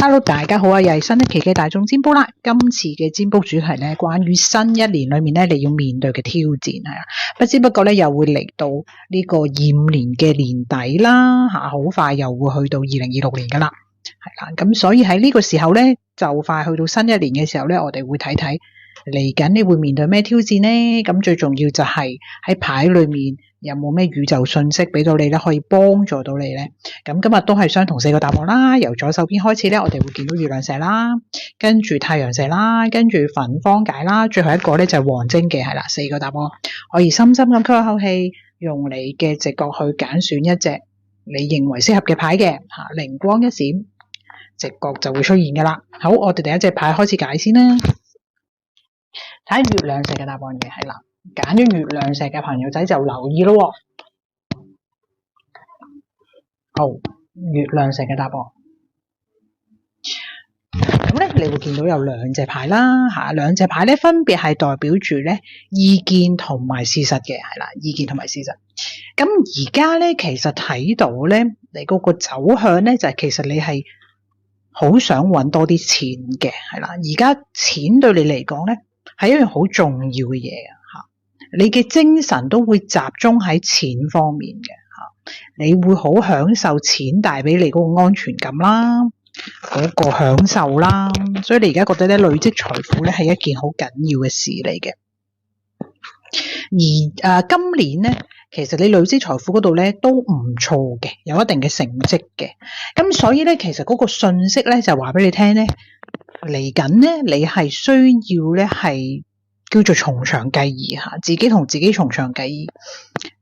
Hello， 大家好啊！又係新一期嘅大眾占卜啦。今次嘅占卜主題咧，關於新一年裏面咧，你要面對嘅挑戰係啊。不知不覺咧，又會嚟到呢個25年嘅年底啦，好快又會去到2026年噶啦，係啦。咁所以喺呢個時候咧，就快去到新一年嘅時候咧，我哋會睇睇嚟緊你會面對咩挑戰呢？咁最重要就係喺牌裏面有冇咩宇宙信息俾到你咧，可以幫助到你咧。咁今日都係相同4個答案啦。由左手邊開始咧，我哋會見到月亮石啦，跟住太陽石啦，跟住粉方解啦，最後一個咧就係黃晶嘅，係啦。4個答案可以深深咁吸一口氣，用你嘅直覺去揀選一隻你認為適合嘅牌嘅，靈光一閃，直覺就會出現噶啦。好，我哋第一隻牌開始解先啦。睇月亮石嘅答案嘅，係啦，揀咗月亮石嘅朋友仔就留意咯。好，月亮石嘅答案。咁咧，你會見到有兩隻牌啦，兩隻牌咧分別係代表住咧意見同埋事實嘅，係啦，意見同埋事實。咁而家咧，其實睇到咧，你嗰個走向咧就係其實你係好想搵多啲錢嘅，係啦。而家錢對你嚟講咧係一樣好重要嘅嘢啊，你嘅精神都會集中喺錢方面嘅。你會好享受錢帶俾你嗰個安全感啦，嗰個享受啦，所以你而家覺得咧累積財富咧係一件好緊要嘅事嚟嘅。而今年咧，其實你累積財富嗰度咧都唔錯嘅，有一定嘅成績嘅。咁所以咧，其實嗰個信息咧就話俾你聽咧，嚟緊咧你係需要咧係叫做從長計議吓，自己同自己從長計議。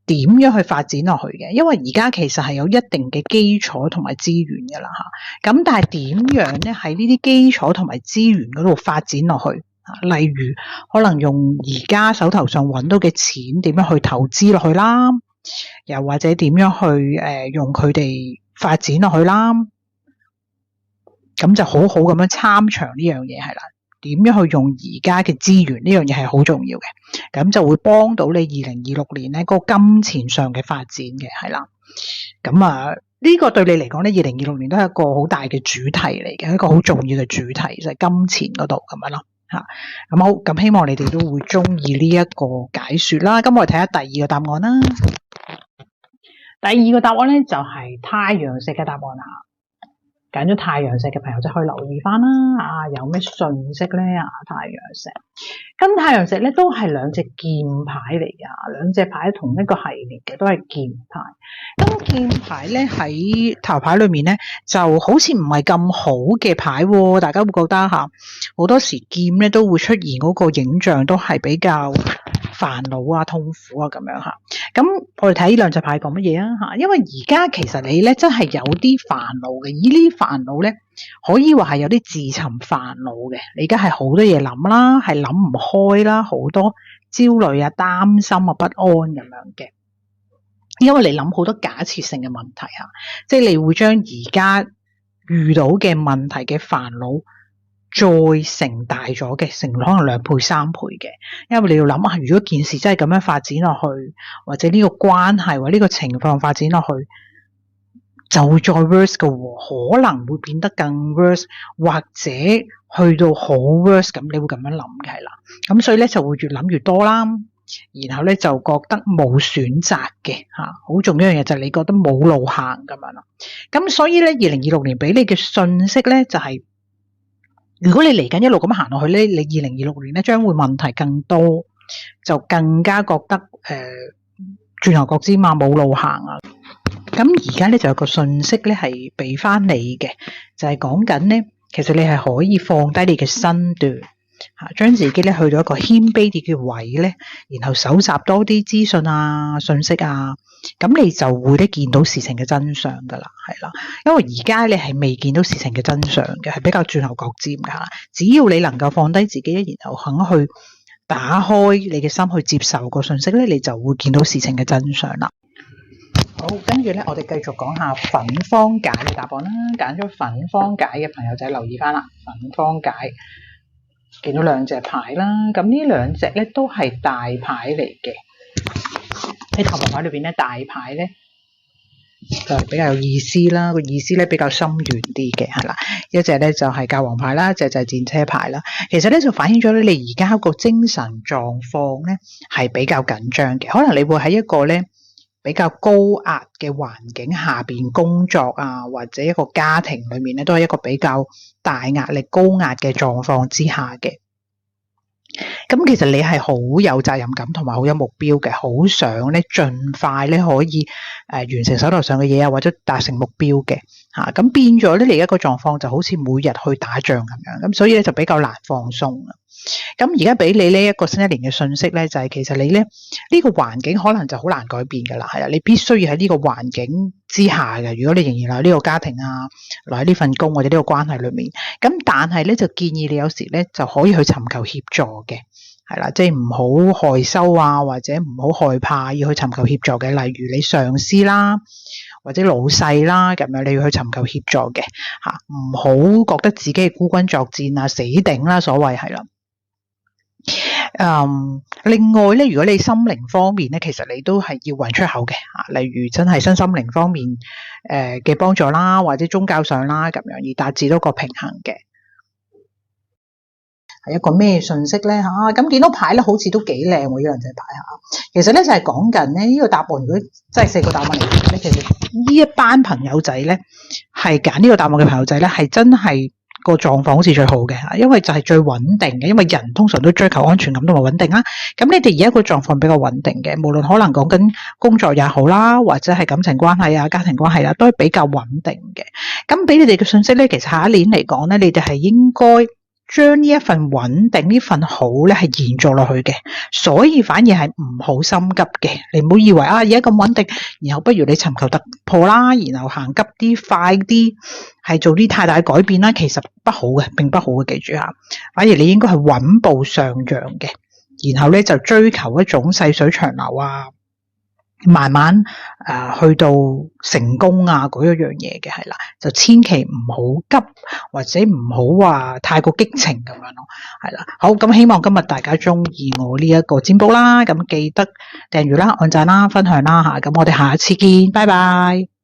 點樣去發展落去嘅？因為而家其實係有一定嘅基礎同埋資源噶啦吓，咁但係點樣咧喺呢啲基礎同埋資源嗰度發展落去？例如可能用而家手頭上揾到嘅錢點樣去投資落去啦，又或者點樣去用佢哋發展落去啦，咁就好好咁樣參詳呢樣嘢係啦。點樣去用而家嘅資源呢樣嘢係好重要嘅，咁就會幫到你2026年咧嗰個金錢上嘅發展嘅，係啦。咁呢個對你嚟講咧，2026年都係一個好大嘅主題嚟嘅，一個好重要嘅主題就係金錢嗰度咁樣咯吓。咁好，咁希望你哋都會中意呢一個解說啦。咁我哋睇下第二個答案啦。第二個答案咧就係太陽石嘅答案啦。揀咗太陽石嘅朋友就可以留意翻啦，有咩信息咧太陽石，咁太陽石咧都係兩隻劍牌嚟噶，兩隻牌同一個系列嘅，都係劍牌。咁劍牌咧喺頭牌裏面咧就好似唔係咁好嘅牌，大家會覺得好多時劍咧都會出現嗰個影像都係比較煩惱啊、痛苦啊咁樣吓。咁我哋睇呢兩隻牌講乜嘢啊？因為而家其實你咧真係有啲煩惱嘅，而呢啲煩惱咧可以話係有啲自尋煩惱嘅。你而家係好多嘢諗啦，係諗唔開啦，好多焦慮啊、擔心啊、不安咁樣嘅。因為你諗好多假設性嘅問題即係你會將而家遇到嘅問題嘅煩惱再成大咗嘅，成可能2倍、3倍嘅。因為你要諗下，如果件事真係咁樣發展落去，或者呢個關係或者呢個情況發展落去，就會再 worse 嘅，可能會變得更 worse， 或者去到好 worse， 咁你會咁樣諗嘅係啦。咁所以咧就會越諗越多啦，然後咧就覺得冇選擇嘅好重要一樣嘢就係你覺得冇路行咁樣啦。咁所以咧2026年俾你嘅信息咧就係，如果你嚟緊一路咁行落去咧，你2026年咧將會問題更多，就更加覺得轉牛角尖啊，冇路行啊。咁而家咧就有個信息咧係俾翻你嘅，就係講緊咧，其實你係可以放低你嘅身段將自己咧去到一個謙卑啲嘅位咧，然後搜集多啲資訊啊、信息啊，咁你就會咧見到事情嘅真相噶啦，係啦。因為而家你係未見到事情嘅真相嘅，係比較轉牛角尖噶。只要你能夠放低自己，然後肯去打開你嘅心去接受個信息咧，你就會見到事情嘅真相啦。好，跟住咧，我哋繼續講下粉方解嘅答案啦。揀咗粉方解嘅朋友仔留意翻啦，粉方解見到兩隻牌啦，咁呢兩隻咧都係大牌嚟嘅。喺塔羅牌裏邊咧，大牌咧比較有意思啦，個意思咧比較深遠啲嘅係啦。一隻咧就係教皇牌啦，一隻就係戰車牌啦。其實咧就反映咗咧你而家個精神狀況咧係比較緊張嘅，可能你會喺一個咧比較高壓嘅環境下邊工作啊，或者一個家庭裏面咧都係一個比較大壓力、高壓嘅狀況之下嘅。咁其實你係好有責任感同埋好有目標嘅，好想咧盡快咧可以完成手頭上嘅嘢啊，或者達成目標嘅嚇。咁變咗咧，你而家個狀況就好似每日去打仗咁樣，咁所以咧就比較難放鬆啦。咁而家俾你呢一個新一年嘅信息咧，就係其實你咧呢個環境可能就好難改變噶啦，係啊，你必須要喺呢個環境之下嘅。如果你仍然喺呢個家庭啊，留喺呢份工或者呢個關係裏面，咁但係咧就建議你有時咧就可以去尋求協助嘅，係啦，即係唔好害羞啊，或者唔好害怕要去尋求協助嘅。例如你上司啦，或者老細啦，咁樣你要去尋求協助嘅嚇，唔好覺得自己係孤軍作戰啊，死頂啦，所謂係啦。另外咧，如果你心靈方面咧，其實你都係要揾出口嘅嚇，例如真係身心靈方面嘅幫助啦，或者宗教上啦咁樣，而達至到個平衡嘅。係一個咩信息咧嚇？咁見到牌咧，好似都幾靚喎，呢兩隻牌嚇。其實咧就係講緊咧呢個答案，如果真係4個答案嚟講咧，其實呢一班朋友仔咧係揀呢個答案嘅朋友仔咧，係真係個狀況好似最好嘅嚇，因為就係最穩定嘅。因為人通常都追求安全感同埋穩定啦。咁你哋而家個狀況比較穩定嘅，無論可能講緊工作也好啦，或者係感情關係啊、家庭關係啦，都係比較穩定嘅。咁俾你哋嘅信息咧，其實下一年嚟講咧，你哋係應該將呢一份穩定、呢份好咧係延續落去嘅，所以反而係唔好心急嘅。你唔好以為而家咁穩定，然後不如你尋求突破啦，然後行急啲、快啲，係做啲太大嘅改變啦，其實不好嘅，並不好嘅，記住下。反而你應該係穩步上揚嘅，然後咧就追求一種細水長流啊，慢慢去到成功啊嗰一樣嘢嘅，係啦，就千祈唔好急，或者唔好話太過激情咁樣咯，係啦。好，咁希望今日大家中意我呢一個占卜啦，咁記得訂閱啦、按讚啦、分享啦吓，咁我哋下一次見，拜拜。